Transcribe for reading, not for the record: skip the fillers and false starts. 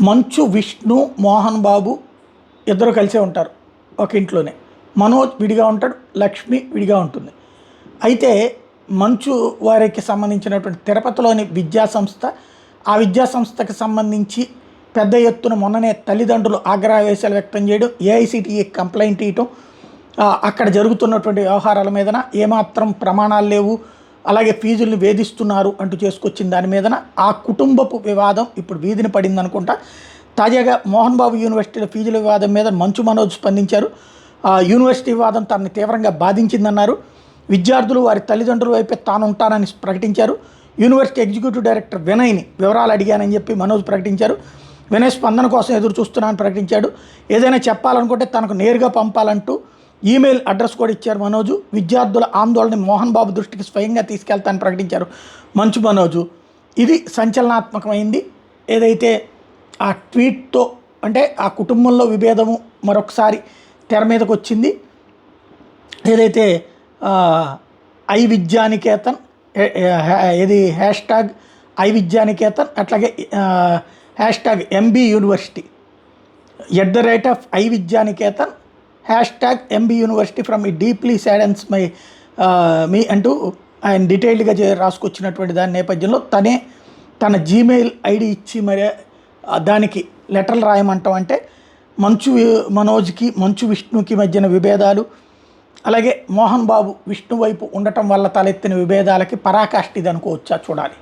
మంచు విష్ణు, మోహన్ బాబు ఇద్దరు కలిసే ఉంటారు ఒక ఇంట్లోనే. మనోజ్ విడిగా ఉంటాడు, లక్ష్మి విడిగా ఉంటుంది. అయితే మంచు వారికి సంబంధించినటువంటి తిరుపతిలోని విద్యాసంస్థ, ఆ విద్యాసంస్థకి సంబంధించి పెద్ద ఎత్తున మొన్ననే తల్లిదండ్రులు ఆగ్రహవేశాలు వ్యక్తం చేయడం, ఏఐసిటిఈ కంప్లైంట్ ఇవ్వటం, అక్కడ జరుగుతున్నటువంటి వ్యవహారాల మీదన ఏమాత్రం ప్రమాణాలు లేవు, అలాగే ఫీజుల్ని వేధిస్తున్నారు అంటూ చేసుకొచ్చిన దాని మీదన ఆ కుటుంబపు వివాదం ఇప్పుడు వీధిని పడింది అనుకుంటా. తాజాగా మోహన్ బాబు యూనివర్సిటీల ఫీజుల వివాదం మీద మంచు మనోజ్ స్పందించారు. యూనివర్సిటీ వివాదం తనని తీవ్రంగా బాధించిందన్నారు. విద్యార్థులు వారి తల్లిదండ్రుల వైపే తాను ఉంటానని ప్రకటించారు. యూనివర్సిటీ ఎగ్జిక్యూటివ్ డైరెక్టర్ వినయ్ని వివరాలు అడిగానని చెప్పి మనోజ్ ప్రకటించారు. వినయ్ స్పందన కోసం ఎదురు చూస్తున్నానని ప్రకటించాడు. ఏదైనా చెప్పాలనుకుంటే తనకు నేరుగా పంపాలంటూ ఈమెయిల్ అడ్రస్ కూడా ఇచ్చారు మనోజు. విద్యార్థుల ఆందోళన మోహన్ బాబు దృష్టికి స్వయంగా తీసుకెళ్తానని ప్రకటించారు మంచు మనోజు. ఇది సంచలనాత్మకమైంది. ఏదైతే ఆ ట్వీట్తో అంటే ఆ కుటుంబంలో విభేదము మరొకసారి తెర మీదకి వచ్చింది. ఏదైతే ఐ విద్యానికేతన్ ఇది హ్యాష్ ట్యాగ్ ఐ విద్యానికేతన్, అట్లాగే హ్యాష్ ట్యాగ్ ఎంబీ యూనివర్సిటీ @ఐ Vidyanikethan hashtag MB university from ఈ డీప్లీ సాడెన్స్ మై మీ అంటూ ఆయన డీటెయిల్డ్గా రాసుకొచ్చినటువంటి దాని నేపథ్యంలో తనే తన జీమెయిల్ ఐడి ఇచ్చి మరి దానికి లెటర్లు రాయమంటాం. అంటే మంచు మనోజ్కి మంచు విష్ణుకి మధ్యన విభేదాలు, అలాగే మోహన్ బాబు విష్ణు వైపు ఉండటం వల్ల తలెత్తిన విభేదాలకి పరాకాష్ఠ ఇది అనుకోవచ్చా, చూడాలి.